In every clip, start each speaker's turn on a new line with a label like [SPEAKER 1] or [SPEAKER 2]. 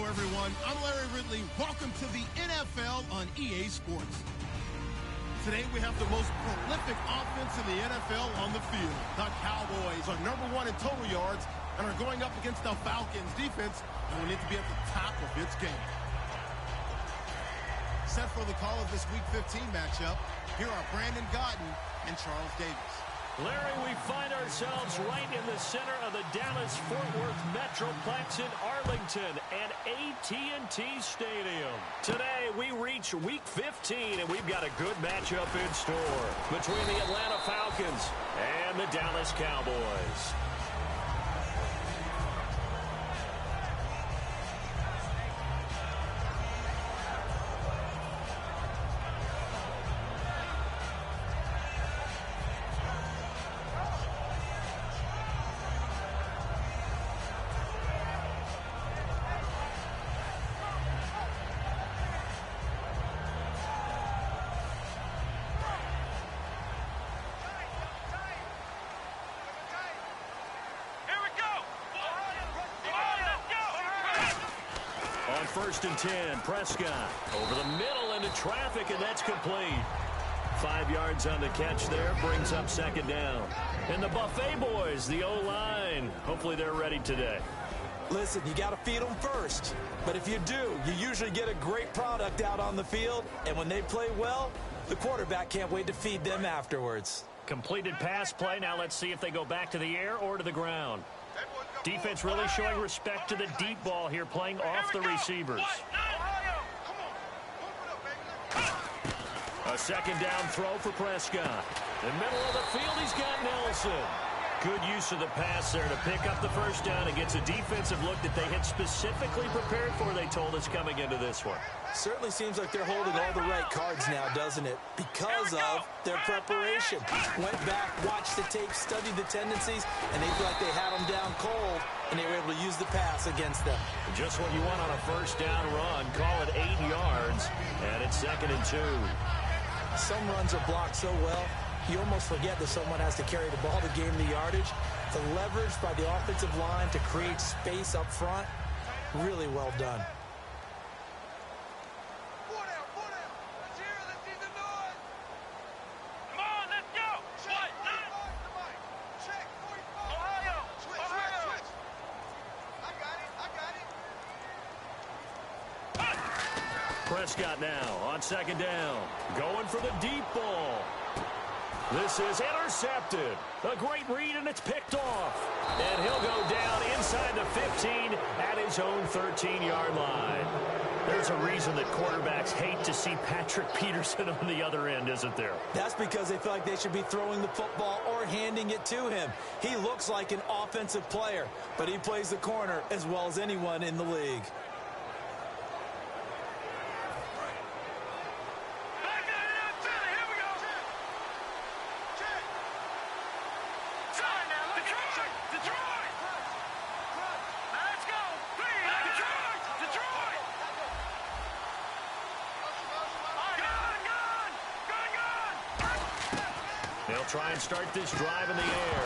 [SPEAKER 1] everyone. I'm Larry Ridley. Welcome to the NFL on EA Sports. Today we have the most prolific offense in the NFL on the field. The Cowboys are #1 in total yards and are going up against the Falcons defense, and we need to be at the top of its game. Set for the call of this Week 15 matchup, here are Brandon Gaudin and Charles Davis.
[SPEAKER 2] Larry, we find ourselves right in the center of the Dallas-Fort Worth Metroplex in Arlington at AT&T Stadium. Today, we reach Week 15, and we've got a good matchup in store between the Atlanta Falcons and the Dallas Cowboys. On 1st and 10, Prescott over the middle into traffic, and that's complete. 5 yards on the catch there, brings up 2nd down. And the Buffet boys, the O-line, hopefully they're ready today.
[SPEAKER 3] Listen, you got to feed them first. But if you do, you usually get a great product out on the field. And when they play well, the quarterback can't wait to feed them afterwards.
[SPEAKER 2] Completed pass play. Now let's see if they go back to the air or to the ground. Defense really showing respect to the deep ball here, playing off the receivers. A 2nd down throw for Prescott. In the middle of the field, he's got Nelson. Good use of the pass there to pick up the 1st down. It gets a defensive look that they had specifically prepared for, they told us, coming into this one.
[SPEAKER 3] Certainly seems like they're holding all the right cards now, doesn't it? Because of their preparation. Went back, watched the tape, studied the tendencies, and they feel like they had them down cold, and they were able to use the pass against them.
[SPEAKER 2] Just what you want on a 1st down run. Call it 8 yards, and it's 2nd and 2.
[SPEAKER 3] Some runs are blocked so well, you almost forget that someone has to carry the ball to gain the yardage. The leverage by the offensive line to create space up front, really well done.
[SPEAKER 2] Prescott now on 2nd down. Going for the deep ball. This is intercepted. A great read, and it's picked off. And he'll go down inside the 15 at his own 13-yard line. There's a reason that quarterbacks hate to see Patrick Peterson on the other end, isn't there?
[SPEAKER 3] That's because they feel like they should be throwing the football or handing it to him. He looks like an offensive player, but he plays the corner as well as anyone in the league.
[SPEAKER 2] They'll try and start this drive in the air.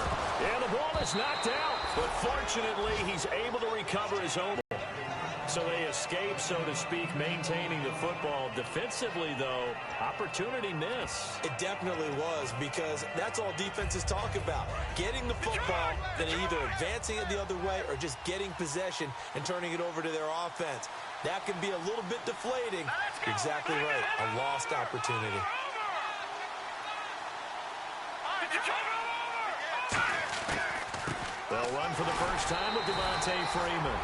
[SPEAKER 2] And the ball is knocked out. But fortunately, he's able to recover his own. So they escape, so to speak, maintaining the football. Defensively, though, opportunity miss.
[SPEAKER 3] It definitely was, because that's all defenses talk about. Getting the football, then either advancing it the other way or just getting possession and turning it over to their offense. That can be a little bit deflating. You're exactly right. A lost opportunity.
[SPEAKER 2] They'll run for the first time with Devontae Freeman.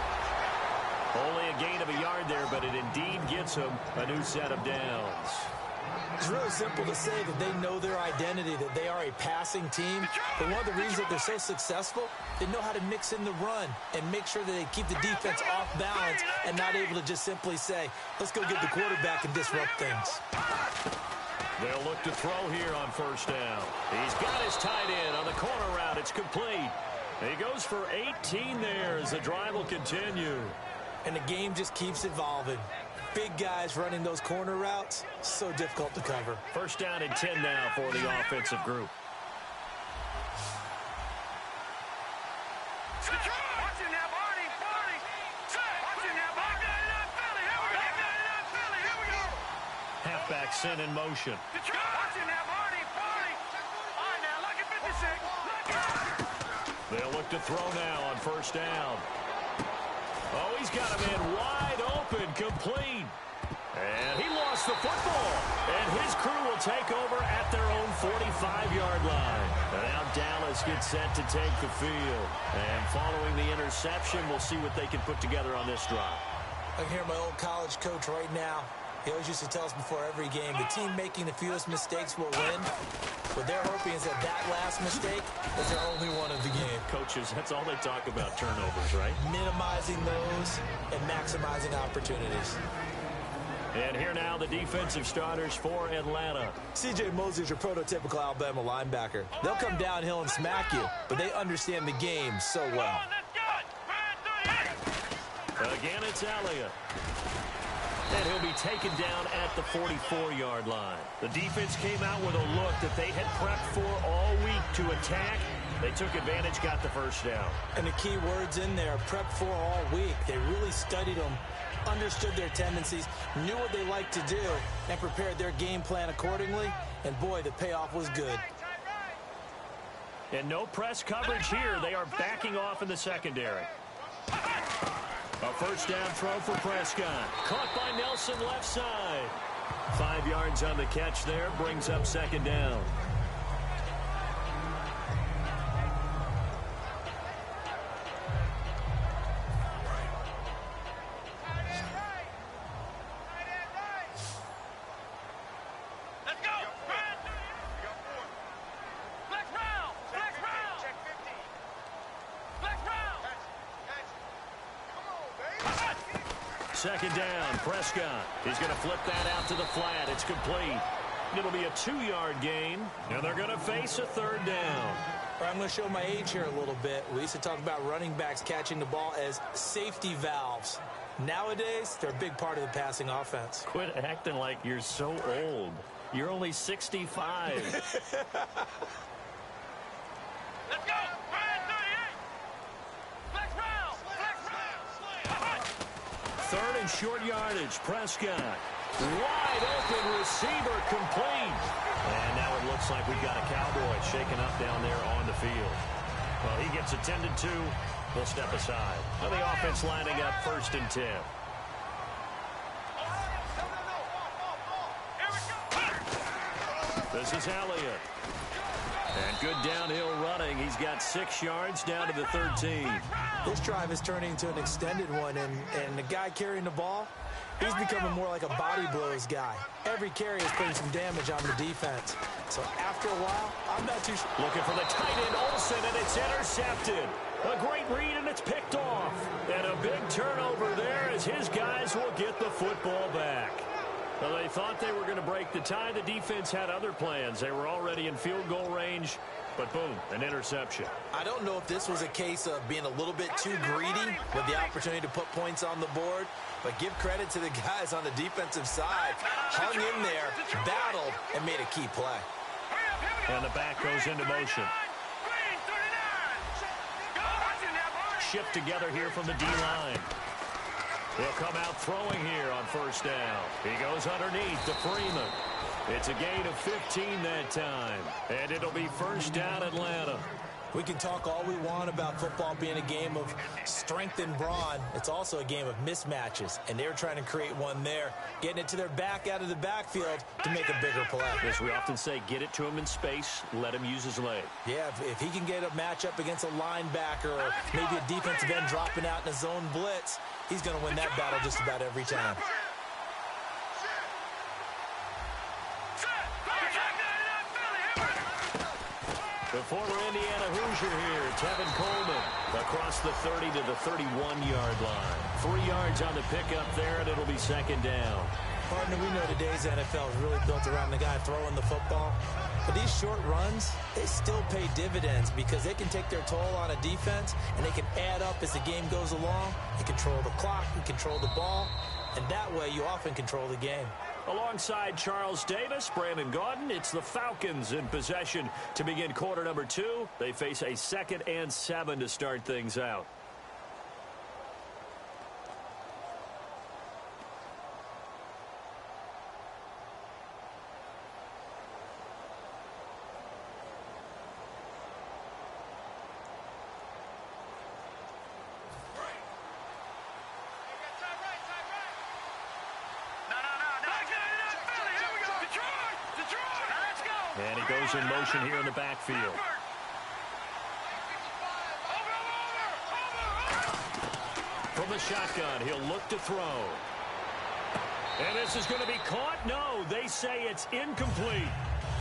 [SPEAKER 2] Only a gain of a yard there, but it indeed gets him a new set of downs.
[SPEAKER 3] It's really simple to say that they know their identity, that they are a passing team. But one of the reasons that they're so successful, they know how to mix in the run and make sure that they keep the defense off balance and not able to just simply say, let's go get the quarterback and disrupt things.
[SPEAKER 2] They'll look to throw here on 1st down. He's got his tight end on the corner route. It's complete. He goes for 18 there as the drive will continue.
[SPEAKER 3] And the game just keeps evolving. Big guys running those corner routes, so difficult to cover.
[SPEAKER 2] 1st down and 10 now for the offensive group. halfbacks in motion. They'll look to throw now on first down. Oh, he's got him in wide open, complete. And he lost the football. And his crew will take over at their own 45-yard line. And now Dallas gets set to take the field. And following the interception, we'll see what they can put together on this drive.
[SPEAKER 3] I can hear my old college coach right now. He always used to tell us before every game, the team making the fewest mistakes will win. What they're hoping is that that last mistake is their only one of the game.
[SPEAKER 2] Coaches, that's all they talk about, turnovers, right?
[SPEAKER 3] Minimizing those and maximizing opportunities.
[SPEAKER 2] And here now the defensive starters for Atlanta.
[SPEAKER 3] C.J. Mosley's your prototypical Alabama linebacker. They'll come downhill and smack you, but they understand the game so well.
[SPEAKER 2] Again, it's Elliott. And he'll be taken down at the 44-yard line. The defense came out with a look that they had prepped for all week to attack. They took advantage, got the first down.
[SPEAKER 3] And the key words in there, prepped for all week. They really studied them, understood their tendencies, knew what they liked to do, and prepared their game plan accordingly. And, boy, the payoff was good.
[SPEAKER 2] And no press coverage here. They are backing off in the secondary. A first down throw for Prescott. Caught by Nelson left side. 5 yards on the catch there. Brings up second down. Second down, Prescott. He's going to flip that out to the flat. It's complete. It'll be a 2-yard gain, and they're going to face a third down.
[SPEAKER 3] I'm going to show my age here a little bit. We used to talk about running backs catching the ball as safety valves. Nowadays, they're a big part of the passing offense.
[SPEAKER 2] Quit acting like you're so old. You're only 65.
[SPEAKER 4] Let's go!
[SPEAKER 2] Third and short yardage. Prescott. Wide open receiver complete. And now it looks like we've got a Cowboy shaken up down there on the field. Well, he gets attended to. We'll step aside. And the offense lining up 1st and 10. This is Elliott. And good downhill running. He's got 6 yards down to the 13.
[SPEAKER 3] This drive is turning into an extended one, and the guy carrying the ball, he's becoming more like a body blows guy. Every carry is putting some damage on the defense. So after a while, I'm not too sure.
[SPEAKER 2] Looking for the tight end, Olsen, and it's intercepted. A great read, and it's picked off. And a big turnover there as his guys will get the football back. Well, they thought they were going to break the tie. The defense had other plans. They were already in field goal range, but boom, an interception.
[SPEAKER 3] I don't know if this was a case of being a little bit too greedy with the opportunity to put points on the board, but give credit to the guys on the defensive side. Hung in there, battled, and made a key play.
[SPEAKER 2] And the back goes into motion. Shift together here from the D-line. He'll come out throwing here on first down. He goes underneath to Freeman. It's a gain of 15 that time. And it'll be first down Atlanta.
[SPEAKER 3] We can talk all we want about football being a game of strength and brawn. It's also a game of mismatches, and they're trying to create one there, getting it to their back out of the backfield to make a bigger play.
[SPEAKER 2] As we often say, get it to him in space, let him use his leg.
[SPEAKER 3] Yeah, if he can get a matchup against a linebacker or maybe a defensive end dropping out in a zone blitz, he's going to win that battle just about every time.
[SPEAKER 2] The former Indiana Hoosier here, Tevin Coleman, across the 30 to the 31-yard line. 3 yards on the pickup there, and it'll be second down.
[SPEAKER 3] Partner, we know today's NFL is really built around the guy throwing the football. But these short runs, they still pay dividends because they can take their toll on a defense, and they can add up as the game goes along. They control the clock, and control the ball, and that way you often control the game.
[SPEAKER 2] Alongside Charles Davis, Brandon Gaudin, it's the Falcons in possession to begin quarter number 2. They face a 2nd and 7 to start things out. And he goes in motion here in the backfield. From the shotgun, he'll look to throw. And this is going to be caught. No, they say it's incomplete.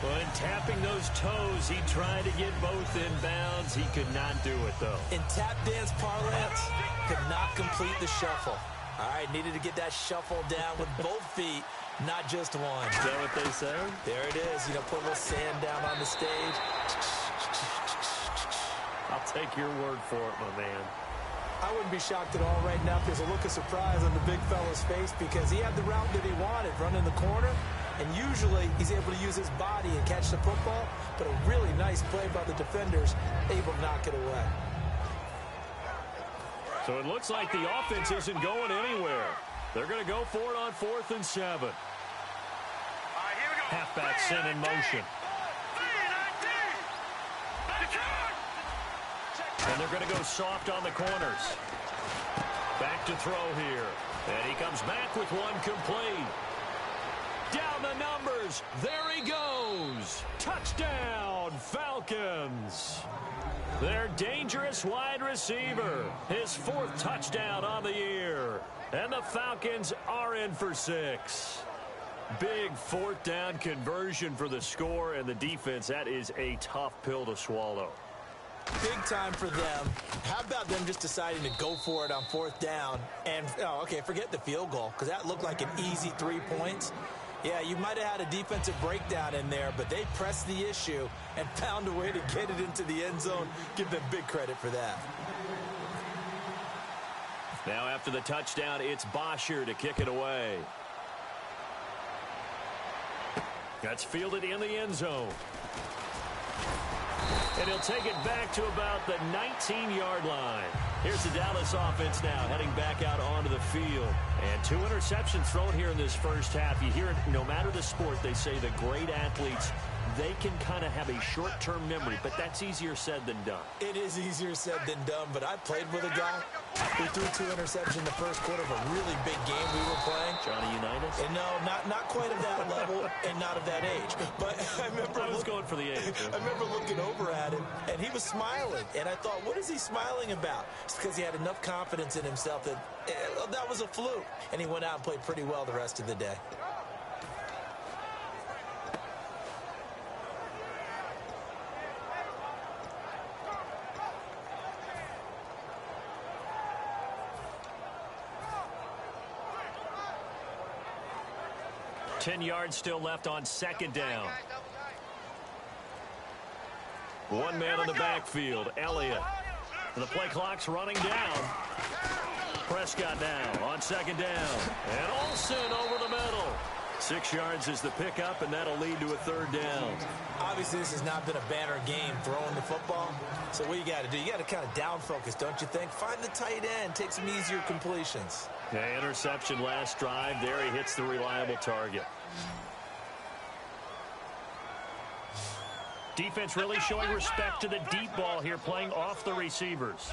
[SPEAKER 2] When tapping those toes, he tried to get both in bounds. He could not do it, though.
[SPEAKER 3] In tap dance parlance, could not complete the shuffle. All right, needed to get that shuffle down with both feet, not just one.
[SPEAKER 2] Is that what they say?
[SPEAKER 3] There it is. You know, put a little sand down on the stage.
[SPEAKER 2] I'll take your word for it, my man.
[SPEAKER 3] I wouldn't be shocked at all right now if there's a look of surprise on the big fella's face because he had the route that he wanted, running the corner, and usually he's able to use his body and catch the football, but a really nice play by the defenders, able to knock it away.
[SPEAKER 2] So it looks like the offense isn't going anywhere. They're going to go for it on 4th and 7. Halfback sent in motion. And they're going to go soft on the corners. Back to throw here. And he comes back with one complete. Down the numbers. There he goes. Touchdown, Falcons. Their dangerous wide receiver. His 4th touchdown on the year. And the Falcons are in for 6. Big 4th down conversion for the score and the defense. That is a tough pill to swallow.
[SPEAKER 3] Big time for them. How about them just deciding to go for it on 4th down? And, oh, okay, forget the field goal, because that looked like an easy 3 points. Yeah, you might have had a defensive breakdown in there, but they pressed the issue and found a way to get it into the end zone. Give them big credit for that.
[SPEAKER 2] Now after the touchdown, it's Bosher to kick it away. That's fielded in the end zone. And he'll take it back to about the 19-yard line. Here's the Dallas offense now heading back out onto the field. And 2 interceptions thrown here in this first half. You hear it, no matter the sport, they say the great athletes, they can kind of have a short-term memory, but that's easier said than done.
[SPEAKER 3] It is easier said than done, but I played with a guy who threw 2 interceptions in the first quarter of a really big game we were playing.
[SPEAKER 2] Johnny Unitas?
[SPEAKER 3] And no, not quite of that level and not of that age. But I remember
[SPEAKER 2] I was going for the age.
[SPEAKER 3] I remember looking over at him, and he was smiling. And I thought, what is he smiling about? It's because he had enough confidence in himself that that was a fluke. And he went out and played pretty well the rest of the day.
[SPEAKER 2] Ten yards still left on 2nd down. One man on the backfield, Elliott. And the play clock's running down. Prescott now on 2nd down. And Olsen over the middle. 6 yards is the pickup, and that'll lead to a 3rd down.
[SPEAKER 3] Obviously, this has not been a banner game throwing the football. So what you got to do, you got to kind of down focus, don't you think? Find the tight end, take some easier completions.
[SPEAKER 2] Yeah, interception last drive. There he hits the reliable target. Defense really showing respect to the deep ball here, playing off the receivers.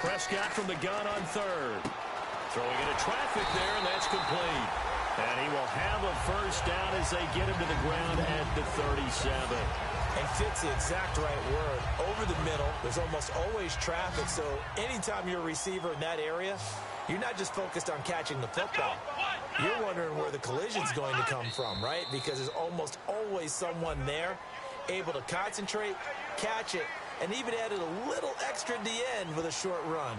[SPEAKER 2] Prescott from the gun on 3rd. Throwing into traffic there, and that's complete. And he will have a 1st down as they get him to the ground at the 37.
[SPEAKER 3] And fits the exact right word. Over the middle, there's almost always traffic, so anytime you're a receiver in that area, you're not just focused on catching the football. You're wondering where the collision's going to come from, right? Because there's almost always someone there able to concentrate, catch it, and even added a little extra at the end with a short run.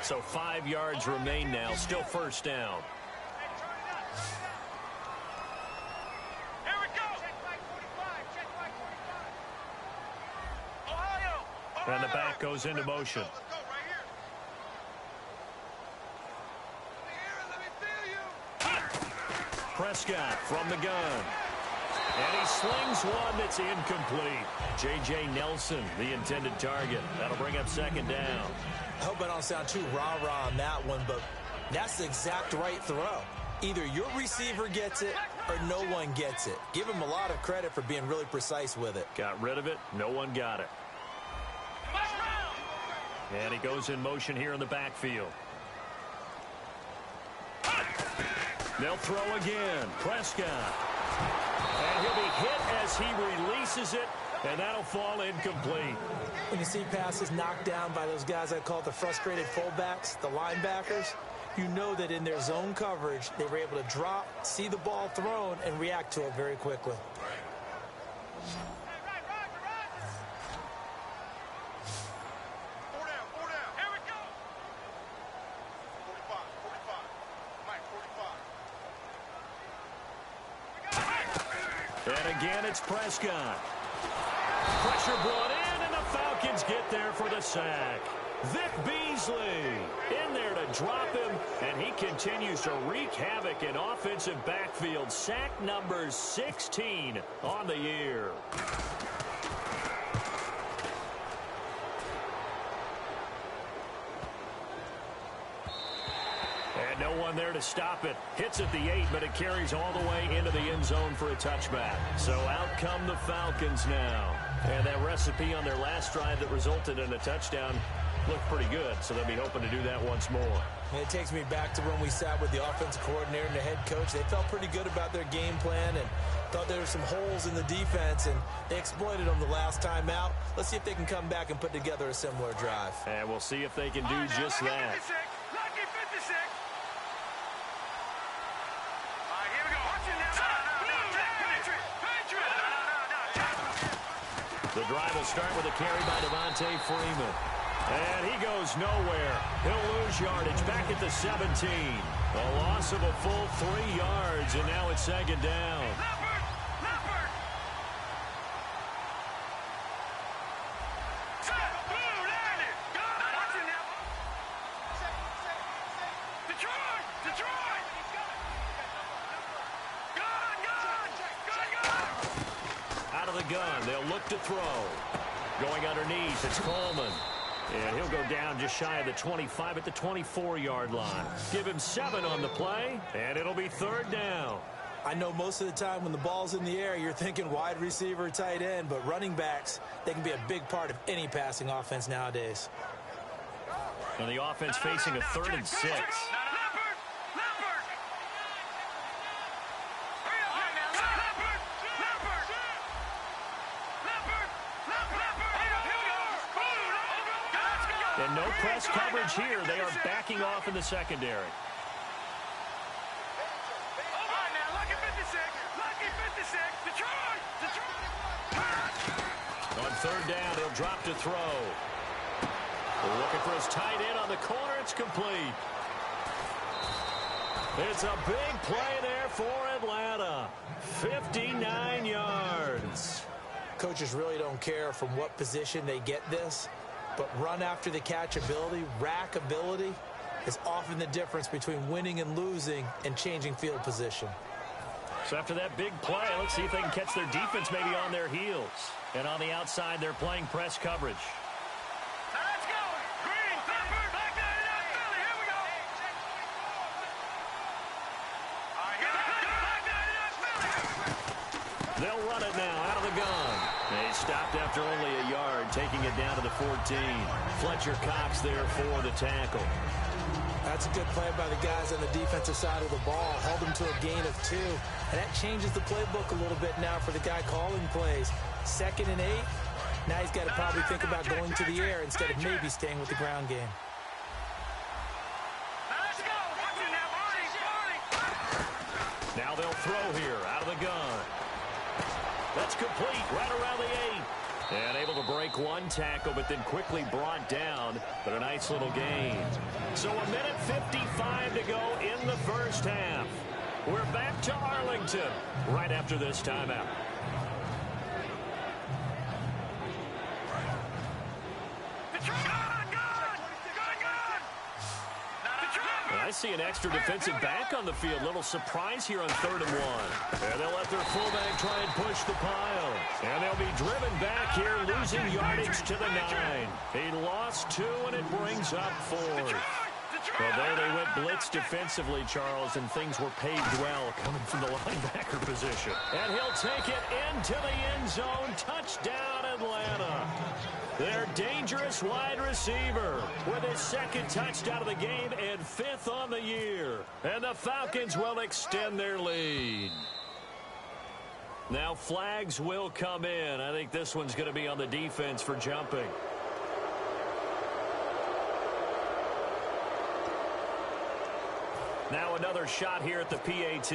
[SPEAKER 2] So 5 yards remain now, still 1st down.
[SPEAKER 4] Here we go. Ohio.
[SPEAKER 2] And the back goes into motion.
[SPEAKER 4] Let's go right here. Let me feel you.
[SPEAKER 2] Prescott from the gun. And he slings one that's incomplete. J.J. Nelson, the intended target. That'll bring up 2nd down.
[SPEAKER 3] I hope I don't sound too rah-rah on that one, but that's the exact right throw. Either your receiver gets it or no one gets it. Give him a lot of credit for being really precise with it.
[SPEAKER 2] Got rid of it. No one got it. And he goes in motion here in the backfield. They'll throw again. Prescott. And he'll be hit as he releases it, and that'll fall incomplete.
[SPEAKER 3] When you see passes knocked down by those guys I call the frustrated fullbacks, the linebackers, you know that in their zone coverage, they were able to drop, see the ball thrown, and react to it very quickly.
[SPEAKER 2] And again, it's Prescott. Pressure brought in, and the Falcons get there for the sack. Vic Beasley in there to drop him, and he continues to wreak havoc in offensive backfield. Sack number 16 on the year. And no one there to stop it. Hits at the 8, but it carries all the way into the end zone for a touchback. So out come the Falcons now. And that recipe on their last drive that resulted in a touchdown looked pretty good, so they'll be hoping to do that once more.
[SPEAKER 3] And it takes me back to when we sat with the offensive coordinator and the head coach. They felt pretty good about their game plan and thought there were some holes in the defense, and they exploited them the last time out. Let's see if they can come back and put together a similar drive.
[SPEAKER 2] And we'll see if they can do just that.
[SPEAKER 4] Lucky 56. Here we go. Watch it now.
[SPEAKER 2] The drive will start with a carry by Devontae Freeman. And he goes nowhere. He'll lose yardage back at the 17. A loss of a full 3 yards, and now it's second down.
[SPEAKER 4] Leopard. Set. Blue, landed. Watch it now. Detroit. Gun.
[SPEAKER 2] Out of the gun. They'll look to throw. Going underneath, it's Coleman. And he'll go down just shy of the 25 at the 24-yard line. Give him 7 on the play, and it'll be third down.
[SPEAKER 3] I know most of the time when the ball's in the air, you're thinking wide receiver, tight end, but running backs, they can be a big part of any passing offense nowadays.
[SPEAKER 2] And the offense facing a 3rd and 6. And no press coverage here. They are backing off in the secondary.
[SPEAKER 4] Lucky 56. Detroit.
[SPEAKER 2] On third down, he'll drop to throw. Looking for his tight end on the corner. It's complete. It's a big play there for Atlanta. 59 yards.
[SPEAKER 3] Coaches really don't care from what position they get this, but run after the catch ability, rack ability, is often the difference between winning and losing and changing field position.
[SPEAKER 2] So after that big play, let's see if they can catch their defense maybe on their heels. And on the outside, they're playing press coverage.
[SPEAKER 4] Let's go. Green, Leopard, back there in that Philly. Here we go.
[SPEAKER 2] They'll run it now out of the gun. They stopped after only a yard, taking it down to the 14. Fletcher Cox there for the tackle.
[SPEAKER 3] That's a good play by the guys on the defensive side of the ball. Held them to a gain of 2. And that changes the playbook a little bit now for the guy calling plays. 2nd and 8. Now he's got to probably think about going to the air instead of maybe staying with the ground game.
[SPEAKER 4] Let's go. Watch it now, Barney.
[SPEAKER 2] Now they'll throw here out of the gun. That's complete right around the 8. And able to break one tackle, but then quickly brought down. But a nice little gain. So a minute 55 to go in the first half. We're back to Arlington right after this timeout. I see an extra defensive back on the field. Little surprise here on 3rd and 1. And they'll let their fullback try and push the pile. And they'll be driven back here, losing yardage to the 9. He lost 2, and it brings up 4th. Well, there they went blitz defensively, Charles, and things were paved well coming from the linebacker position. And he'll take it into the end zone. Touchdown, Atlanta. Their dangerous wide receiver with his second touchdown of the game and 5th on the year. And the Falcons will extend their lead. Now flags will come in. I think this one's going to be on the defense for jumping. Now another shot here at the PAT.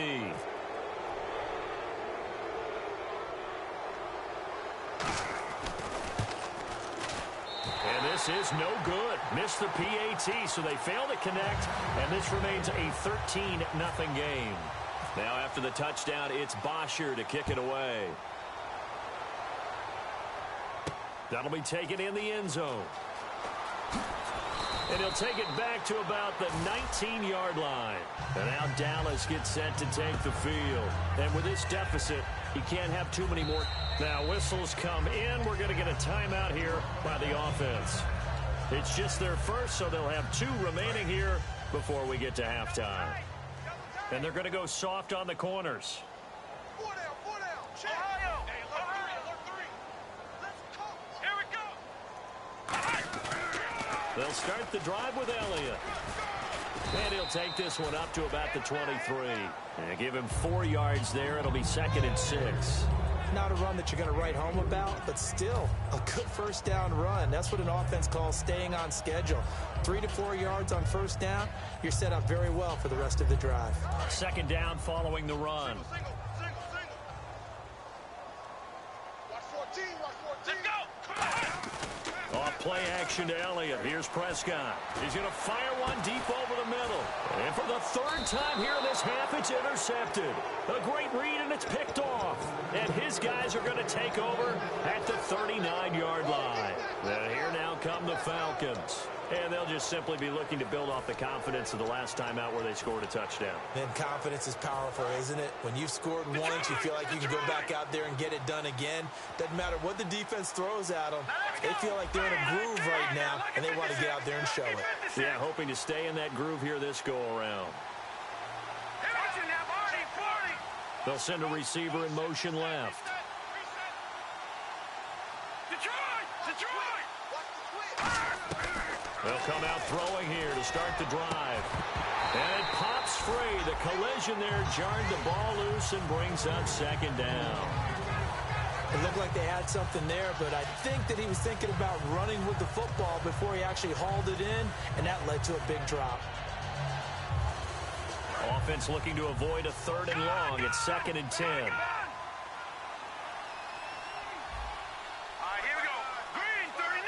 [SPEAKER 2] And this is no good. Missed the PAT, so they fail to connect, and this remains a 13-0 game. Now after the touchdown, it's Bosher to kick it away. That'll be taken in the end zone. And he'll take it back to about the 19-yard line. And now Dallas gets set to take the field. And with this deficit, he can't have too many more. Now whistles come in. We're going to get a timeout here by the offense. It's just their first, so they'll have 2 remaining here before we get to halftime. And they're going to go soft on the corners.
[SPEAKER 4] 4 down, 4 down. Check. Ohio. Hey, alert 3. Let's go. Here we go.
[SPEAKER 2] They'll start the drive with Elliott. And he'll take this one up to about the 23. And give him 4 yards there. It'll be 2nd and 6.
[SPEAKER 3] Not a run that you're going to write home about, but still a good first down run. That's what an offense calls staying on schedule. 3 to 4 yards on first down, you're set up very well for the rest of the drive.
[SPEAKER 2] 2nd down following the run.
[SPEAKER 4] Single. Watch 14, watch 14. Let's go. Come on.
[SPEAKER 2] Off play action to Elliott. Here's Prescott. He's going to fire one deep over the middle. And for the 3rd time here in this half, it's intercepted. A great read, and it's picked off. And his guys are going to take over at the 39-yard line. And here now come the Falcons. And they'll just simply be looking to build off the confidence of the last time out where they scored a touchdown.
[SPEAKER 3] Then confidence is powerful, isn't it? When you've scored once, you feel like you can go back out there and get it done again. Doesn't matter what the defense throws at them. They feel like they're in a groove right now, and they want to get out there and show it.
[SPEAKER 2] Yeah, hoping to stay in that groove here this go-around. They'll send a receiver in motion left. They'll come out throwing here to start the drive. And it pops free. The collision there jarred the ball loose and brings up 2nd down.
[SPEAKER 3] It looked like they had something there, but I think that he was thinking about running with the football before he actually hauled it in, and that led to a big drop.
[SPEAKER 2] Offense looking to avoid a 3rd and long. It's 2nd and 10.
[SPEAKER 4] All right, here we go. Green, 39.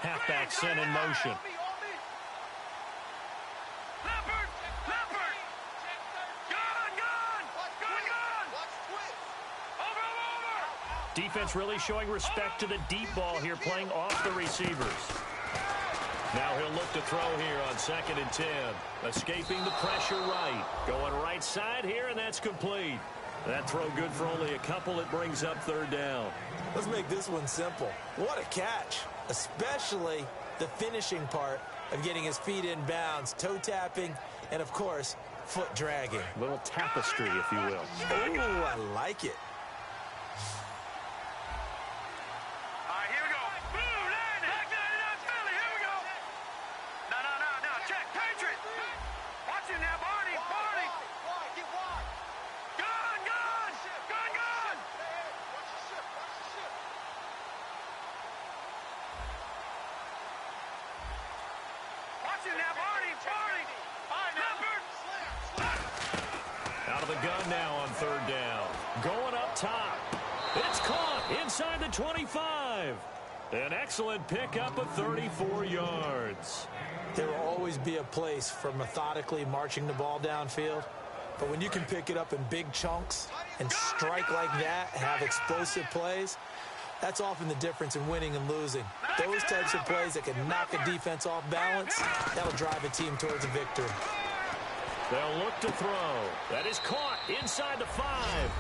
[SPEAKER 2] Halfback sent in motion.
[SPEAKER 4] Leopard. Gun. Over.
[SPEAKER 2] Defense really showing respect to the deep ball here, playing off the receivers. Now he'll look to throw here on 2nd and 10. Escaping the pressure right. Going right side here, and that's complete. That throw good for only a couple. It brings up 3rd down.
[SPEAKER 3] Let's make this one simple. What a catch, especially the finishing part of getting his feet in bounds, toe tapping, and, of course, foot dragging.
[SPEAKER 2] A little tapestry, if you will.
[SPEAKER 3] Oh, I like it.
[SPEAKER 4] All right, here we go. Blue line, back 99 Philly. Here we go. No. Check. Patriot. Watch it now, Barney. Get wide. Gun. Watch your ship. Watch it now, Barney.
[SPEAKER 2] Out of the gun now on 3rd down. Going up top. It's caught inside the 25. An excellent pickup of 34 yards.
[SPEAKER 3] There will always be a place for methodically marching the ball downfield. But when you can pick it up in big chunks and strike like that, have explosive plays, that's often the difference in winning and losing. Those types of plays that can knock a defense off balance, that'll drive a team towards a victory.
[SPEAKER 2] They'll look to throw. That is caught inside the 5.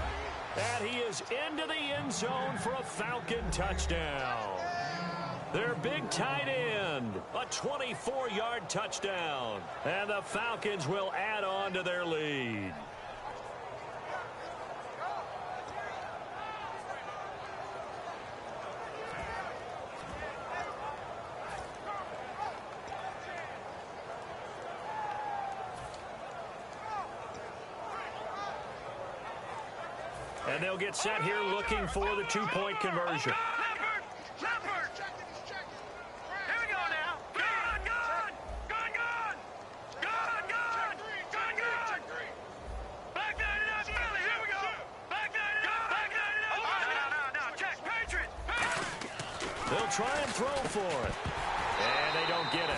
[SPEAKER 2] And he is into the end zone for a Falcon touchdown. Their big tight end, a 24-yard touchdown. And the Falcons will add on to their lead. And they'll get set here looking for the two-point conversion.
[SPEAKER 4] Leopard! Here we go now. Gun! Back 99 Philly, here we go. Back 99. No, check. Patriot.
[SPEAKER 2] They'll try and throw for it. And they don't get it.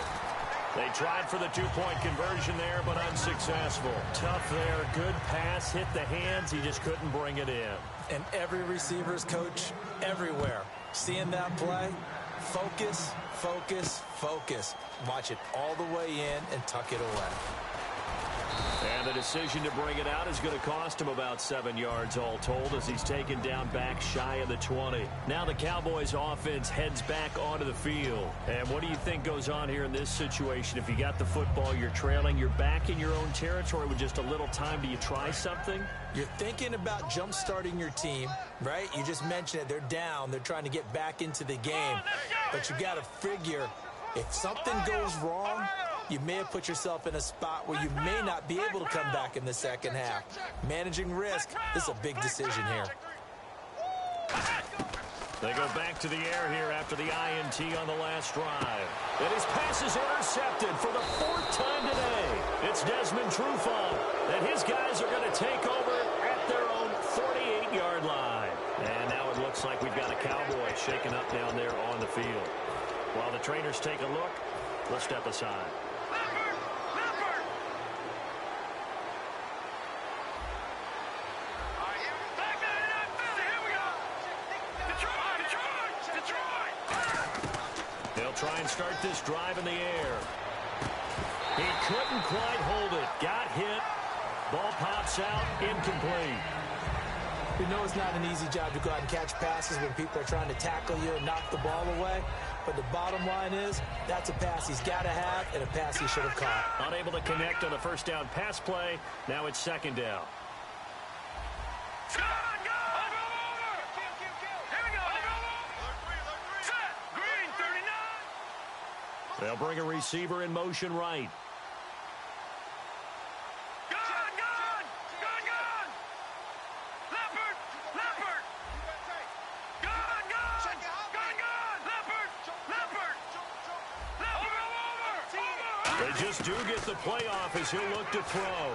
[SPEAKER 2] They tried for the two-point conversion there, but unsuccessful. Tough there. Good pass. Hit the hands. He just couldn't bring it in.
[SPEAKER 3] And every receiver's coach everywhere. Seeing that play, focus, focus, focus. Watch it all the way in and tuck it away.
[SPEAKER 2] And the decision to bring it out is going to cost him about 7 yards all told as he's taken down back shy of the 20. Now the Cowboys offense heads back onto the field. And what do you think goes on here in this situation? If you got the football, you're trailing, you're back in your own territory with just a little time. Do you try something?
[SPEAKER 3] You're thinking about jump-starting your team, right? You just mentioned it. They're down. They're trying to get back into the game. But you got to figure if something goes wrong, you may have put yourself in a spot where you may not be able to come back in the second half. Managing risk is a big decision here.
[SPEAKER 2] They go back to the air here after the INT on the last drive. And his pass is intercepted for the 4th time today. It's Desmond Trufant, and his guys are going to take over at their own 48-yard line. And now it looks like we've got a Cowboy shaken up down there on the field. While the trainers take a look, we'll step aside. Try and start this drive in the air. He couldn't quite hold it. Got hit. Ball pops out. Incomplete.
[SPEAKER 3] We know it's not an easy job to go out and catch passes when people are trying to tackle you and knock the ball away. But the bottom line is that's a pass he's got to have and a pass he should have caught.
[SPEAKER 2] Unable to connect on the first down pass play. Now it's second down. They'll bring a receiver in motion right.
[SPEAKER 4] Gun! Leopard! Leopard!
[SPEAKER 2] They just do get the playoff as he'll look to throw.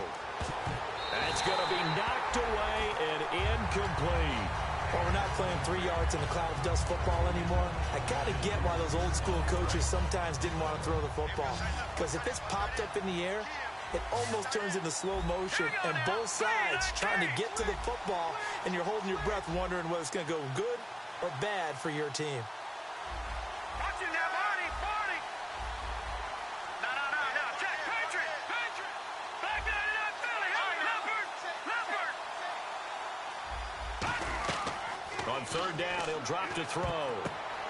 [SPEAKER 2] That's going to be knocked away and incomplete.
[SPEAKER 3] Well, we're not playing 3 yards in the cloud of dust football anymore. I got to get why those old school coaches sometimes didn't want to throw the football. Because if it's popped up in the air, it almost turns into slow motion. And both sides trying to get to the football, and you're holding your breath wondering whether it's going to go good or bad for your team.
[SPEAKER 4] Watch him now, Barney! No, check, Patriot! Back 99 Philly, Leopard!
[SPEAKER 2] On third down, he'll drop to throw.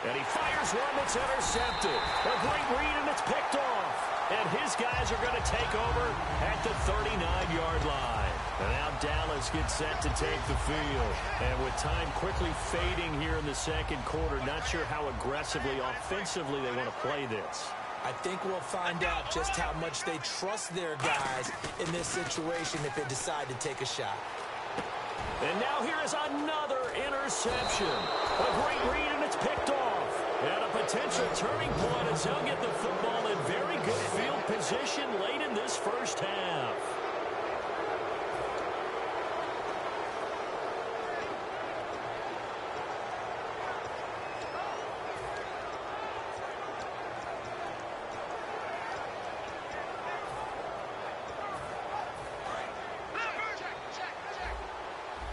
[SPEAKER 2] And he fires one that's intercepted. A great read, and it's picked off. And his guys are going to take over at the 39-yard line. And now Dallas gets set to take the field. And with time quickly fading here in the second quarter, not sure how aggressively, offensively they want to play this.
[SPEAKER 3] I think we'll find out just how much they trust their guys in this situation if they decide to take a shot.
[SPEAKER 2] And now here is another interception. A great read, and it's picked off. And a potential turning point as they'll get the football in very good field position late in this first half.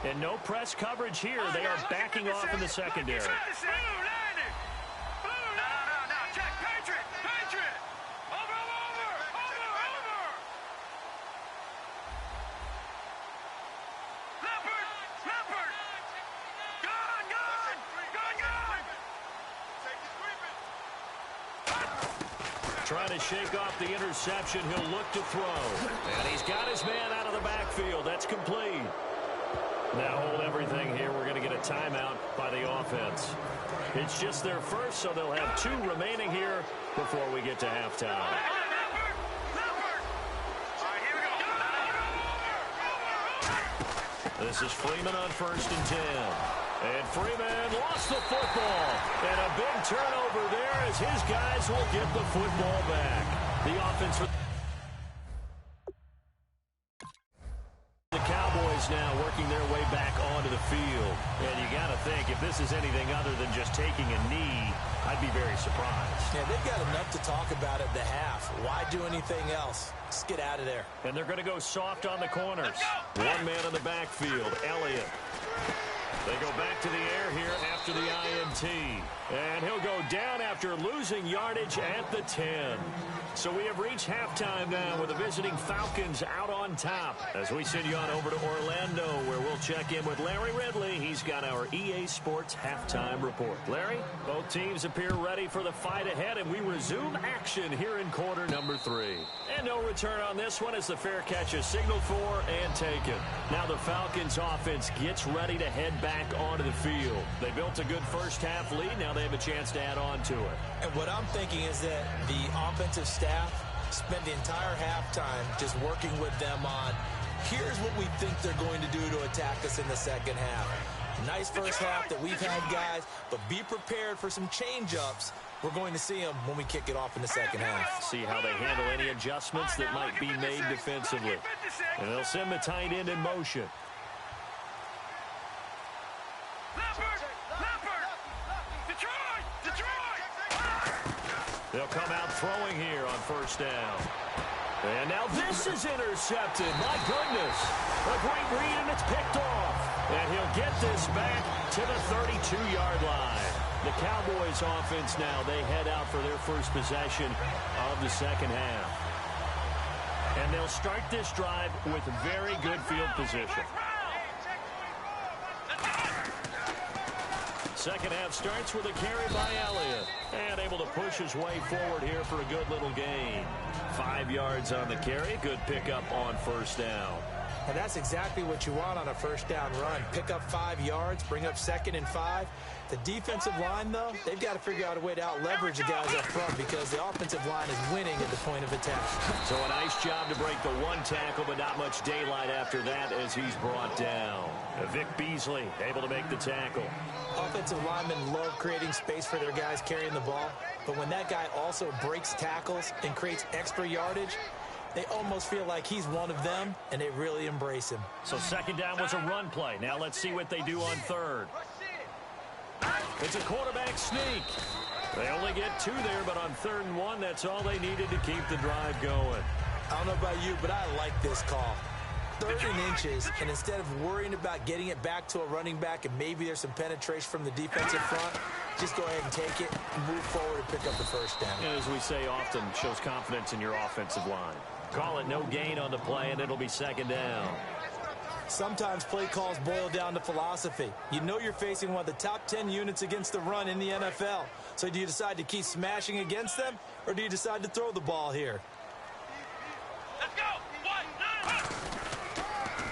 [SPEAKER 2] And no press coverage here. They are backing off in the secondary.
[SPEAKER 4] No, check, Patriot! Over! Leopard! Gun!
[SPEAKER 2] Trying to shake off the interception. He'll look to throw. And he's got his man out of the backfield. That's complete. Now hold everything here. We're going to get a timeout by the offense. It's just their first, so they'll have 2 remaining here before we get to halftime. This is Freeman on 1st and 10. And Freeman lost the football. And a big turnover there as his guys will get the football back. The offense for the Cowboys now working their way back onto the field. And you got to think, if this is anything other than just taking a knee, I'd be very surprised.
[SPEAKER 3] Yeah, they've got enough to talk about at the half. Why do anything else? Just get out of there.
[SPEAKER 2] And they're going to go soft on the corners. One man in the backfield, Elliott. They go back to the air here after the INT. And he'll go down after losing yardage at the 10. So we have reached halftime now with the visiting Falcons out on top. As we send you on over to Orlando, where we'll check in with Larry Ridley. He's got our EA Sports halftime report. Larry, both teams appear ready for the fight ahead, and we resume action here in quarter number 3. And no return on this one as the fair catch is signaled for and taken. Now the Falcons offense gets ready to head back onto the field. They built a good first half lead. Now they have a chance to add on to it.
[SPEAKER 3] And what I'm thinking is that the offensive staff spent the entire halftime just working with them on, here's what we think they're going to do to attack us in the second half. Nice first half that we've had, guys, but be prepared for some change-ups. We're going to see them when we kick it off in the second half.
[SPEAKER 2] See how they handle any adjustments that might be made defensively. And they'll send the tight end in motion. They'll come out throwing here on first down. And now this is intercepted. My goodness. A great read, and it's picked off. And he'll get this back to the 32-yard line. The Cowboys offense now, they head out for their first possession of the second half. And they'll start this drive with very good field position. Second half starts with a carry by Elliott. And able to push his way forward here for a good little gain. 5 yards on the carry. Good pickup on first down.
[SPEAKER 3] And that's exactly what you want on a first down run. Pick up 5 yards, bring up 2nd and 5. The defensive line, though, they've got to figure out a way to out-leverage the guys up front because the offensive line is winning at the point of attack.
[SPEAKER 2] So a nice job to break the one tackle, but not much daylight after that as he's brought down. Vic Beasley able to make the tackle.
[SPEAKER 3] Offensive linemen love creating space for their guys carrying the ball, but when that guy also breaks tackles and creates extra yardage, they almost feel like he's one of them, and they really embrace him.
[SPEAKER 2] So second down was a run play. Now let's see what they do on third. It's a quarterback sneak. They only get 2 there, but on 3rd and 1, that's all they needed to keep the drive going.
[SPEAKER 3] I don't know about you, but I like this call. 3rd and inches, and instead of worrying about getting it back to a running back and maybe there's some penetration from the defensive front, just go ahead and take it, move forward, and pick up the first down.
[SPEAKER 2] And as we say often, shows confidence in your offensive line. Call it no gain on the play, and it'll be second down.
[SPEAKER 3] Sometimes play calls boil down to philosophy. You know you're facing one of the top 10 units against the run in the NFL. So do you decide to keep smashing against them, or do you decide to throw the ball here?
[SPEAKER 4] Let's go.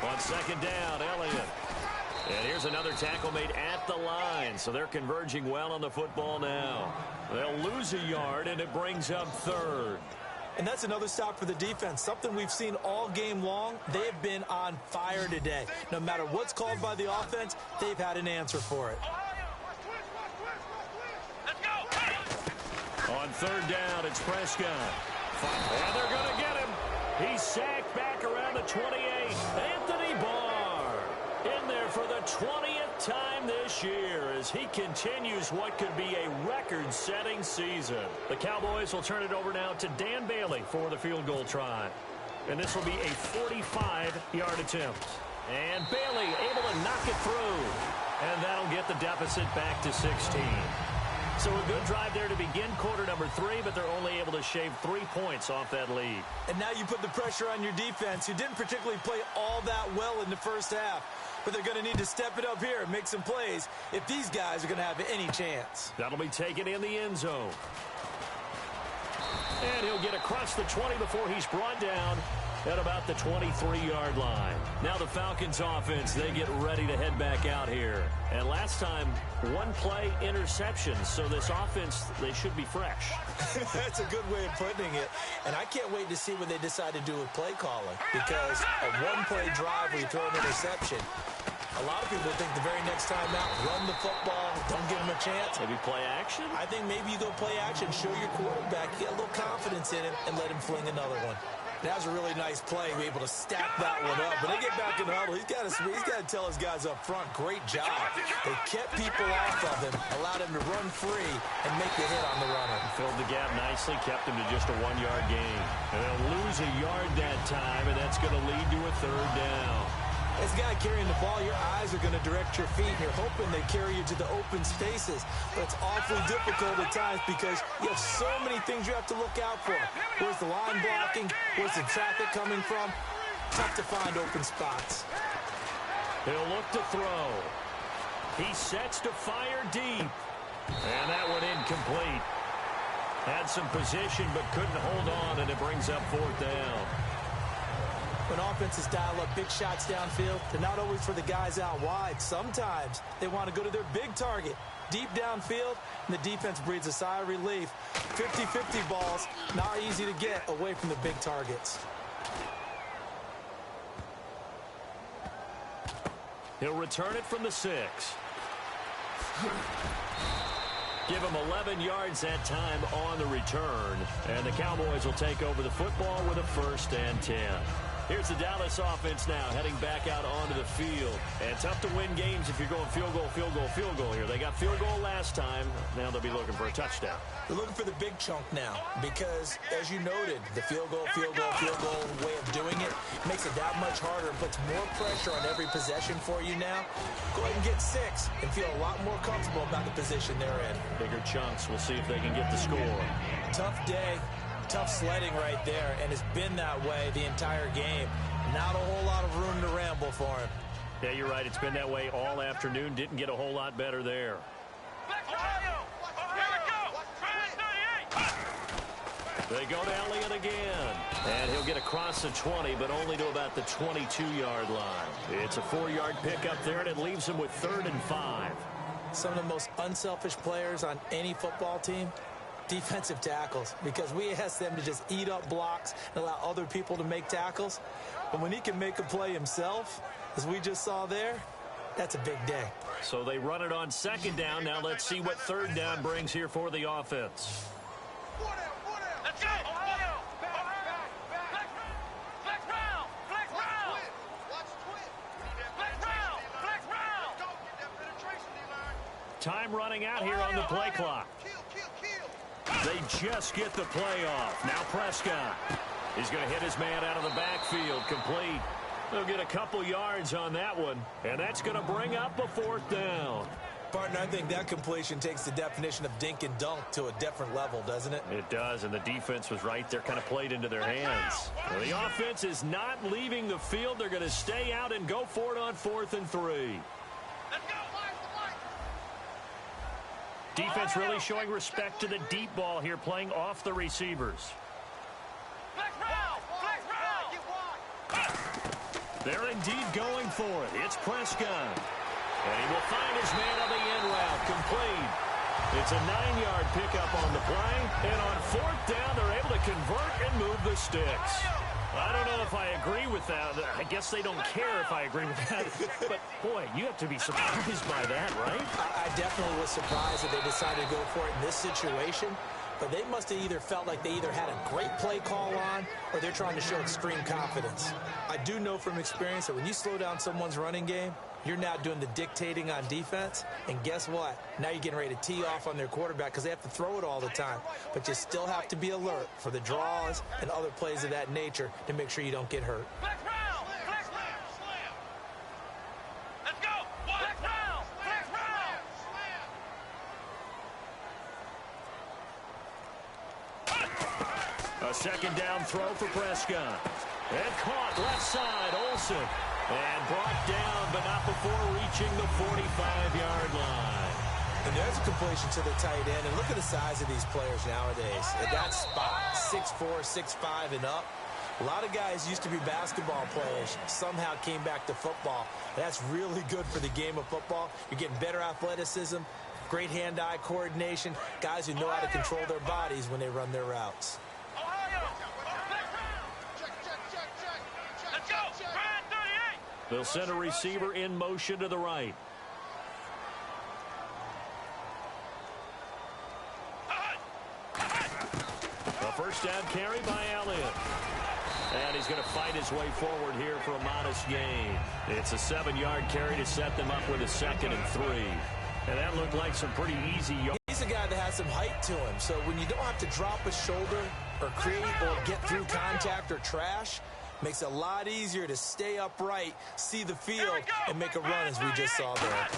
[SPEAKER 2] On second down, Elliott. And here's another tackle made at the line. So they're converging well on the football now. They'll lose a yard, and it brings up 3rd.
[SPEAKER 3] And that's another stop for the defense, something we've seen all game long. They have been on fire today. No matter what's called by the offense, they've had an answer for it.
[SPEAKER 4] Let's go.
[SPEAKER 2] On 3rd down, it's Prescott. And they're going to get him. He's sacked back around the 28. Anthony Barr in there for the 20th time this year as he continues what could be a record-setting season. The Cowboys will turn it over now to Dan Bailey for the field goal try. And this will be a 45-yard attempt. And Bailey able to knock it through. And that'll get the deficit back to 16. So a good drive there to begin quarter number 3, but they're only able to shave 3 points off that lead.
[SPEAKER 3] And now you put the pressure on your defense, who didn't particularly play all that well in the first half. But they're going to need to step it up here and make some plays if these guys are going to have any chance.
[SPEAKER 2] That'll be taken in the end zone. And he'll get across the 20 before he's brought down at about the 23-yard line. Now the Falcons offense, they get ready to head back out here. And last time, 1 play interception. So this offense, they should be fresh.
[SPEAKER 3] That's a good way of putting it. And I can't wait to see what they decide to do with play calling. Because a 1-play drive where you throw an interception, A lot of people think the very next time out, run the football, don't give him a chance.
[SPEAKER 2] Maybe play action?
[SPEAKER 3] I think maybe you go play action, show your quarterback, get a little confidence in him, and let him fling another one. That was a really nice play, be able to stack that one up. But they get back in the huddle. He's got to tell his guys up front, great job. They kept people off of him, allowed him to run free and make the hit on the runner.
[SPEAKER 2] Filled the gap nicely, kept him to just a 1-yard gain. And they'll lose a yard that time, and that's going to lead to a third down.
[SPEAKER 3] As a guy carrying the ball, your eyes are going to direct your feet, and you're hoping they carry you to the open spaces. But it's awfully difficult at times because you have so many things you have to look out for. Where's the line blocking? Where's the traffic coming from? Tough to find open spots.
[SPEAKER 2] He'll look to throw. He sets to fire deep. And that one incomplete. Had some position but couldn't hold on, and it brings up fourth down.
[SPEAKER 3] When offenses dial up big shots downfield, they're not always for the guys out wide. Sometimes they want to go to their big target, deep downfield, and the defense breathes a sigh of relief. 50-50 balls, not easy to get away from the big targets.
[SPEAKER 2] He'll return it from the 6. Give him 11 yards that time on the return. And the Cowboys will take over the football with a 1st and 10. Here's the Dallas offense now heading back out onto the field. And tough to win games if you're going field goal, field goal, field goal here. They got field goal last time. Now they'll be looking for a touchdown.
[SPEAKER 3] They're looking for the big chunk now because, as you noted, the field goal way of doing it makes it that much harder and puts more pressure on every possession for you now. Go ahead and get 6 and feel a lot more comfortable about the position they're in.
[SPEAKER 2] Bigger chunks. We'll see if they can get the score.
[SPEAKER 3] Tough day. Tough sledding right there, and it's been that way the entire game. Not a whole lot of room to ramble for him.
[SPEAKER 2] Yeah, you're right. It's been that way all afternoon. Didn't get a whole lot better there. They go to Elliott again. And he'll get across the 20, but only to about the 22-yard line. It's a 4-yard pickup there, and it leaves him with 3rd and 5.
[SPEAKER 3] Some of the most unselfish players on any football team, defensive tackles, because we ask them to just eat up blocks and allow other people to make tackles. But when he can make a play himself, as we just saw there, that's a big day.
[SPEAKER 2] So they run it on 2nd down. Now let's see what 3rd down brings here for the offense.
[SPEAKER 4] Let's go!
[SPEAKER 2] Time running out here on the play clock. They just get the play off. Now Prescott. He's going to hit his man out of the backfield. Complete. They'll get a couple yards on that one. And that's going to bring up a 4th down.
[SPEAKER 3] Partner, I think that completion takes the definition of dink and dunk to a different level, doesn't it?
[SPEAKER 2] It does, and the defense was right there, kind of played into their hands. Well, the offense is not leaving the field. They're going to stay out and go for it on 4th and 3. Defense really showing respect to the deep ball here, playing off the receivers. They're indeed going for it. It's Prescott. And he will find his man on the end route. Complete. It's a 9-yard pickup on the play. And on 4th down, they're able to convert and move the sticks. I don't know if I agree with that. I guess they don't care if I agree with that. But, boy, you have to be surprised by that, right?
[SPEAKER 3] I definitely was surprised that they decided to go for it in this situation. But they must have either felt like they either had a great play call on or they're trying to show extreme confidence. I do know from experience that when you slow down someone's running game, you're now doing the dictating on defense. And guess what? Now you're getting ready to tee off on their quarterback because they have to throw it all the time. But you still have to be alert for the draws and other plays of that nature to make sure you don't get hurt.
[SPEAKER 2] A 2nd down throw for Prescott. And caught left side, Olsen. And brought down, but not before reaching the 45-yard line.
[SPEAKER 3] And there's a completion to the tight end. And look at the size of these players nowadays. At that spot, 6'4", 6'5", and up. A lot of guys used to be basketball players, somehow came back to football. That's really good for the game of football. You're getting better athleticism, great hand-eye coordination, guys who know how to control their bodies when they run their routes.
[SPEAKER 2] They'll send a receiver in motion to the right. A first down carry by Elliott. And he's going to fight his way forward here for a modest gain. It's a 7-yard carry to set them up with a 2nd and 3. And that looked like some pretty easy yards.
[SPEAKER 3] He's a guy that has some height to him, so when you don't have to drop a shoulder or create or get through contact or trash, makes it a lot easier to stay upright, see the field, and make a run as we just saw there.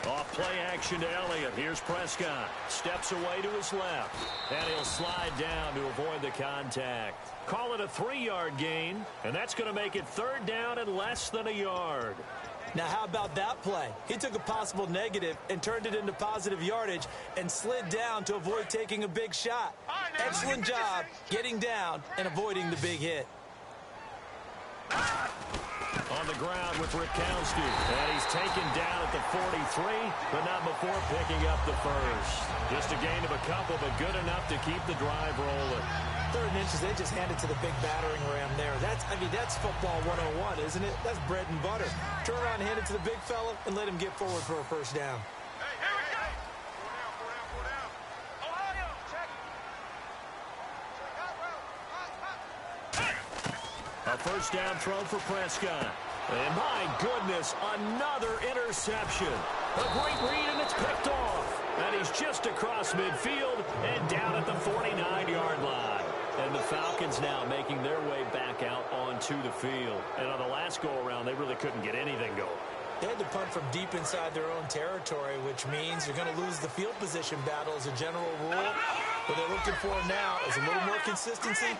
[SPEAKER 2] Off play action to Elliott. Here's Prescott. Steps away to his left. And he'll slide down to avoid the contact. Call it a 3-yard gain, and that's going to make it 3rd down and less than a yard.
[SPEAKER 3] Now, how about that play? He took a possible negative and turned it into positive yardage and slid down to avoid taking a big shot. Excellent job getting down and avoiding the big hit.
[SPEAKER 2] On the ground with Ripkowski. And he's taken down at the 43, but not before picking up the first. Just a gain of a couple, but good enough to keep the drive rolling.
[SPEAKER 3] 3rd and inches, they just hand it to the big battering ram there. That's football 101, isn't it? That's bread and butter. Turn around and hand it to the big fella and let him get forward for a first down.
[SPEAKER 4] Hey, here we go. 4 down. Ohio, check.
[SPEAKER 2] A first down throw for Prescott. And my goodness, another interception. A great read, and it's picked off. And he's just across midfield and down at the 49-yard line. And the Falcons now making their way back out onto the field. And on the last go-around, they really couldn't get anything going.
[SPEAKER 3] They had to punt from deep inside their own territory, which means you're going to lose the field position battle as a general rule. What they're looking for now is a little more consistency,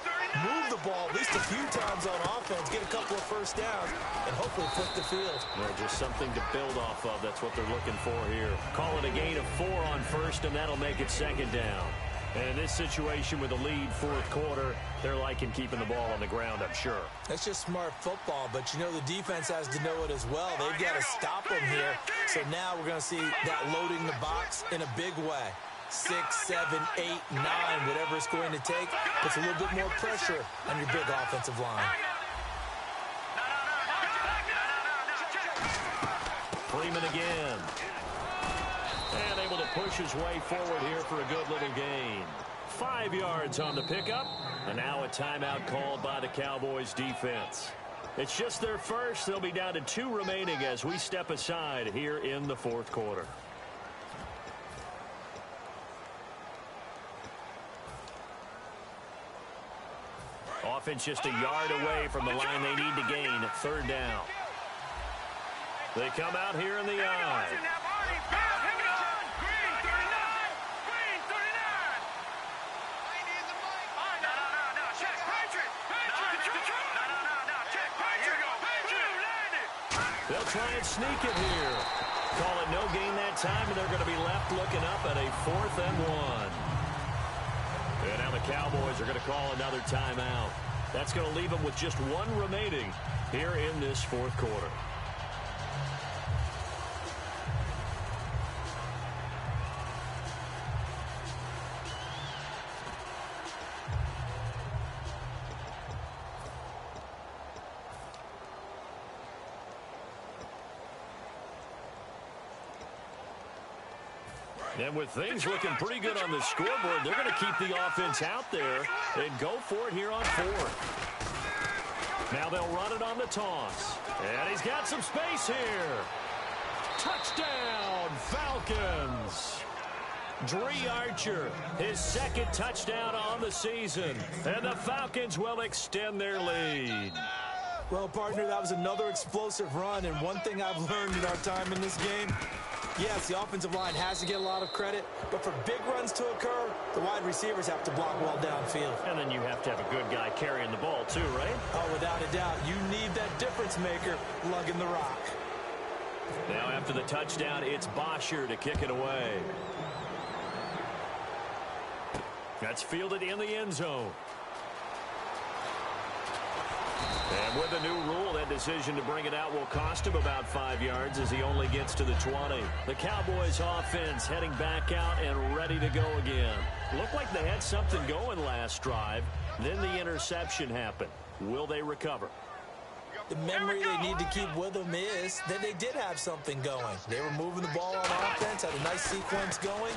[SPEAKER 3] move the ball at least a few times on offense, get a couple of first downs, and hopefully flip the field.
[SPEAKER 2] Just something to build off of. That's what they're looking for here. Call it a gain of 4 on first, and that'll make it 2nd down. And in this situation with a lead 4th quarter, they're liking keeping the ball on the ground, I'm sure.
[SPEAKER 3] That's just smart football, but you know the defense has to know it as well. They've got to stop them here. So now we're going to see that loading the box in a big way. 6, 7, 8, 9, whatever it's going to take, puts a little bit more pressure on your big offensive line.
[SPEAKER 2] Freeman again. And able to push his way forward here for a good little gain. 5 yards on the pickup. And now a timeout called by the Cowboys defense. It's just their first. They'll be down to 2 remaining as we step aside here in the 4th quarter. Offense just a yard away from the line they need to gain at 3rd down. They come out here in the eye. They'll try and sneak it here. Call it no gain that time, and they're going to be left looking up at a 4th and 1. And now the Cowboys are going to call another timeout. That's going to leave them with just 1 remaining here in this 4th quarter. And with things looking pretty good on the scoreboard, they're going to keep the offense out there and go for it here on 4th. Now they'll run it on the toss. And he's got some space here. Touchdown, Falcons. Dree Archer, his 2nd touchdown on the season. And the Falcons will extend their lead.
[SPEAKER 3] Well, partner, that was another explosive run. And one thing I've learned in our time in this game, yes, the offensive line has to get a lot of credit, but for big runs to occur, the wide receivers have to block well downfield.
[SPEAKER 2] And then you have to have a good guy carrying the ball too, right?
[SPEAKER 3] Oh, without a doubt. You need that difference maker lugging the rock.
[SPEAKER 2] Now after the touchdown, it's Bosher to kick it away. That's fielded in the end zone. And with the new rule, that decision to bring it out will cost him about 5 yards as he only gets to the 20. The Cowboys offense heading back out and ready to go again. Looked like they had something going last drive. Then the interception happened. Will they recover?
[SPEAKER 4] Go,
[SPEAKER 3] The memory they need to keep with them is that they did have something going. They were moving the ball on offense, had a nice sequence going.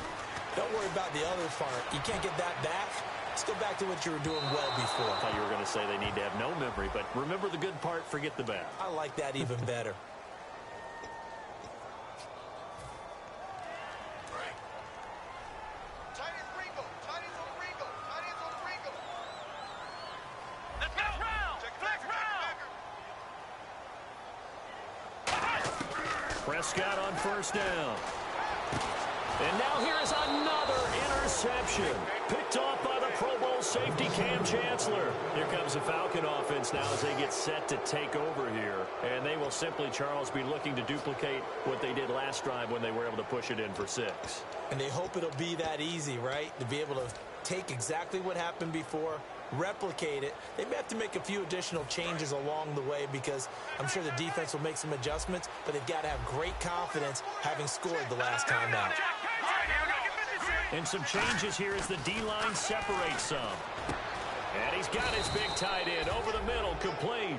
[SPEAKER 3] Don't worry about the other part. You can't get that back. Let's go back to what you were doing well before.
[SPEAKER 2] I thought you were going to say they need to have no memory, but remember the good part, forget the bad.
[SPEAKER 3] I like that even better.
[SPEAKER 2] Prescott on first down. And now here is another interception. Picked off by the Pro Bowl safety Cam Chancellor. Here comes the Falcon offense now as they get set to take over here. And they will simply, Charles, be looking to duplicate what they did last drive when they were able to push it in for 6.
[SPEAKER 3] And they hope it'll be that easy, right? To be able to take exactly what happened before, replicate it. They may have to make a few additional changes along the way because I'm sure the defense will make some adjustments, but they've got to have great confidence having scored the last time out.
[SPEAKER 2] And some changes here as the D-line separates some. And he's got his big tight end over the middle, complete.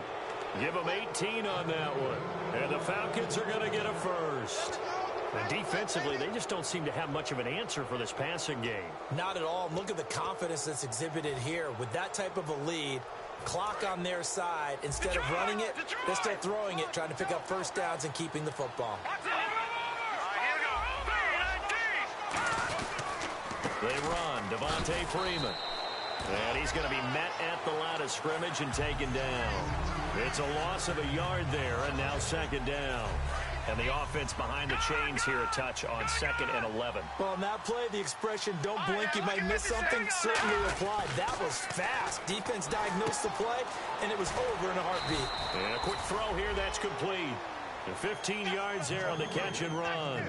[SPEAKER 2] Give him 18 on that one. And the Falcons are going to get a first. And defensively, they just don't seem to have much of an answer for this passing game.
[SPEAKER 3] Not at all. Look at the confidence that's exhibited here. With that type of a lead, clock on their side, instead of running it, they're still throwing it, trying to pick up first downs and keeping the football.
[SPEAKER 2] They run. Dhavyd33. And he's going to be met at the line of scrimmage and taken down. It's a loss of a yard there, and now second down. And the offense behind the chains here a touch on 2nd and 11.
[SPEAKER 3] Well, on that play, the expression, don't blink, you might miss something, certainly applied. That was fast. Defense diagnosed the play, and it was over in a heartbeat.
[SPEAKER 2] And a quick throw here, that's complete. And 15 yards there on the catch and run.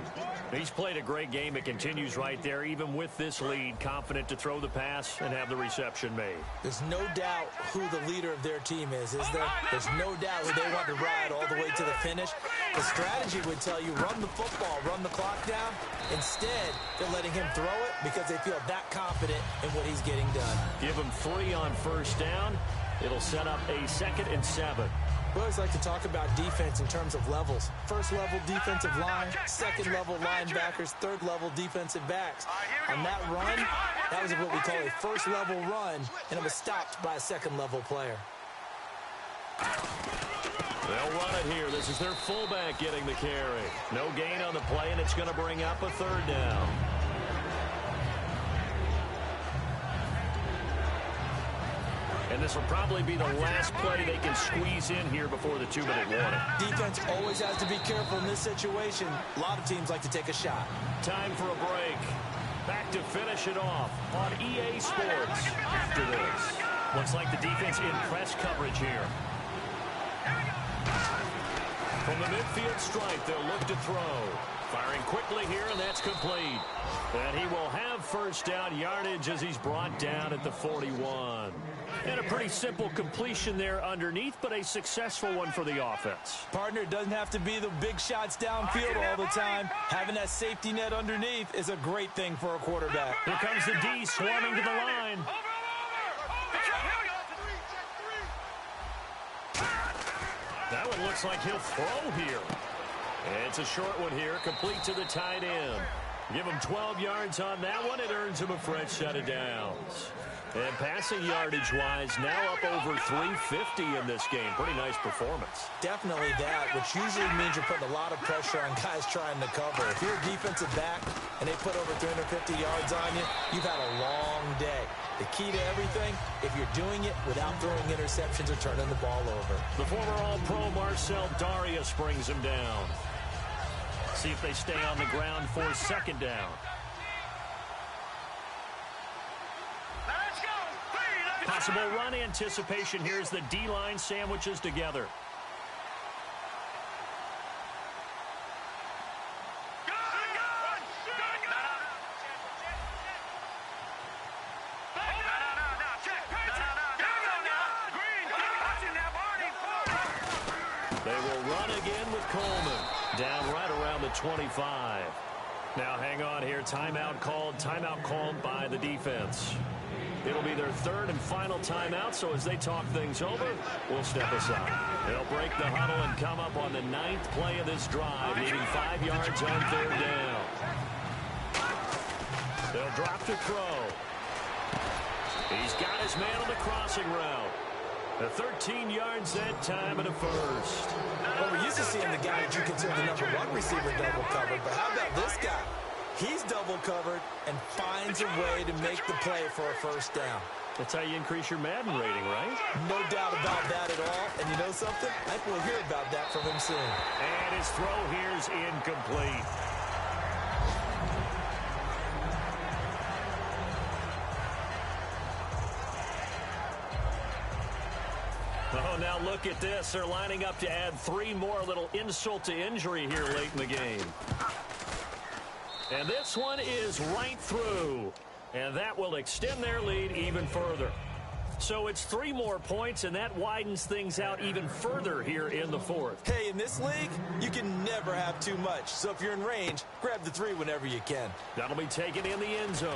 [SPEAKER 2] He's played a great game. It continues right there, even with this lead, confident to throw the pass and have the reception made.
[SPEAKER 3] There's no doubt who the leader of their team is there? There's no doubt who they want to ride all the way to the finish. The strategy would tell you, run the football, run the clock down. Instead, they're letting him throw it because they feel that confident in what he's getting done.
[SPEAKER 2] Give him 3 on first down. It'll set up a 2nd and 7.
[SPEAKER 3] We always like to talk about defense in terms of levels. First level defensive line, second level linebackers, third level defensive backs. On that run, that was what we call a first level run, and it was stopped by a second level player.
[SPEAKER 2] They'll run it here. This is their fullback getting the carry. No gain on the play, and it's going to bring up a 3rd down. And this will probably be the last play they can squeeze in here before the 2-minute warning.
[SPEAKER 3] Defense always has to be careful in this situation. A lot of teams like to take a shot.
[SPEAKER 2] Time for a break. Back to finish it off on EA Sports after this. Looks like the defense in press coverage here. From the midfield stripe, they'll look to throw. Firing quickly here, and that's complete. And he will have first down yardage as he's brought down at the 41. And a pretty simple completion there underneath, but a successful one for the offense.
[SPEAKER 3] Partner, it doesn't have to be the big shots downfield all the time. Having that safety net underneath is a great thing for a quarterback.
[SPEAKER 2] Here comes the D swarming to the line. That one looks like he'll throw here. And it's a short one here, complete to the tight end. Give him 12 yards on that one. It earns him a fresh set of downs. And passing yardage-wise, now up over 350 in this game. Pretty nice performance.
[SPEAKER 3] Definitely that, which usually means you're putting a lot of pressure on guys trying to cover. If you're a defensive back and they put over 350 yards on you, you've had a long day. The key to everything, if you're doing it without throwing interceptions or turning the ball over.
[SPEAKER 2] The former All-Pro Marcel Darius brings him down. See if they stay on the ground for 2nd down. Possible run anticipation. Here's the D-line sandwiches together. They will run again with Coleman. Down right around the 25. Now hang on here. Timeout called by the defense. It'll be their third and final timeout, so as they talk things over, we'll step aside. They'll break the huddle and come up on the 9th play of this drive, needing 5 yards on 3rd down. They'll drop to throw. He's got his man on the crossing route. The 13 yards that time and a first.
[SPEAKER 3] Well, we're used to seeing the guy that you consider the number 1 receiver double covered, but how about this guy? He's double covered and finds a way to make the play for a first down.
[SPEAKER 2] That's how you increase your Madden rating, right?
[SPEAKER 3] No doubt about that at all. And you know something? I think we'll hear about that from him soon.
[SPEAKER 2] And his throw here is incomplete. Oh, now look at this. They're lining up to add 3 more. A little insult to injury here late in the game. And this one is right through. And that will extend their lead even further. So it's 3 more points, and that widens things out even further here in the 4th.
[SPEAKER 3] Hey, in this league, you can never have too much. So if you're in range, grab the 3 whenever you can.
[SPEAKER 2] That'll be taken in the end zone.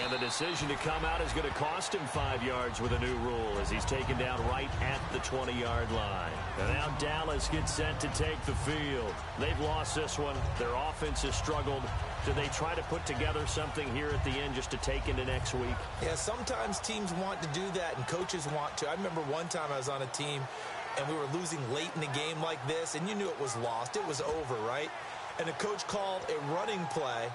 [SPEAKER 2] And the decision to come out is going to cost him 5 yards with a new rule as he's taken down right at the 20-yard line. And now Dallas gets set to take the field. They've lost this one. Their offense has struggled. Do they try to put together something here at the end just to take into next week?
[SPEAKER 3] Yeah, sometimes teams want to do that and coaches want to. I remember one time I was on a team and we were losing late in the game like this, and you knew it was lost. It was over, right? And the coach called a running play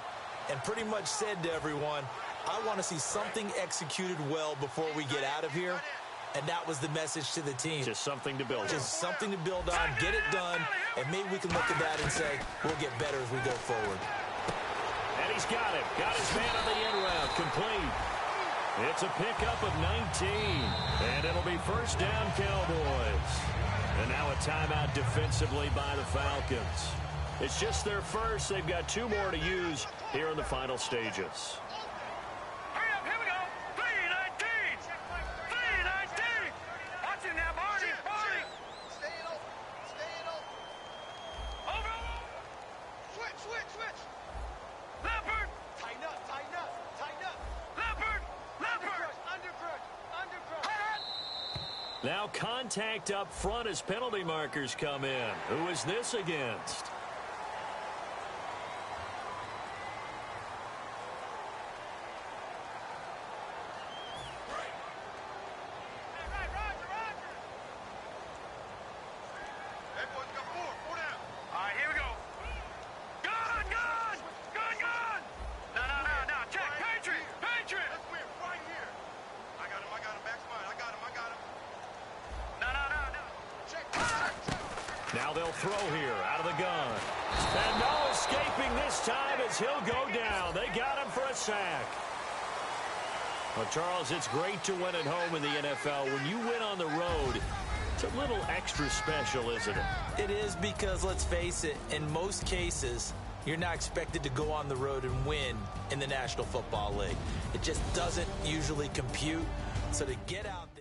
[SPEAKER 3] and pretty much said to everyone, I want to see something executed well before we get out of here. And that was the message to the team.
[SPEAKER 2] Just something to build on.
[SPEAKER 3] Just something to build on, get it done, and maybe we can look at that and say, we'll get better as we go forward.
[SPEAKER 2] And he's got it. Got his man on the end route. Complete. It's a pickup of 19. And it'll be first down, Cowboys. And now a timeout defensively by the Falcons. It's just their first. They've got 2 more to use here in the final stages.
[SPEAKER 4] Hurry up, here we go. 3-19. 3-19. Watch it now, Barney. Barney.
[SPEAKER 5] Stay in open. Stay in open.
[SPEAKER 4] Over.
[SPEAKER 5] Switch.
[SPEAKER 4] Leopard.
[SPEAKER 5] Tighten up. Tighten up.
[SPEAKER 4] Leopard. Leopard.
[SPEAKER 5] Undercrush.
[SPEAKER 2] Now contact up front as penalty markers come in. Who is this against? Now they'll throw here out of the gun. And no escaping this time as he'll go down. They got him for a sack. Well, Charles, it's great to win at home in the NFL. When you win on the road, it's a little extra special, isn't it?
[SPEAKER 3] It is because, let's face it, in most cases, you're not expected to go on the road and win in the National Football League. It just doesn't usually compute. So to get out there.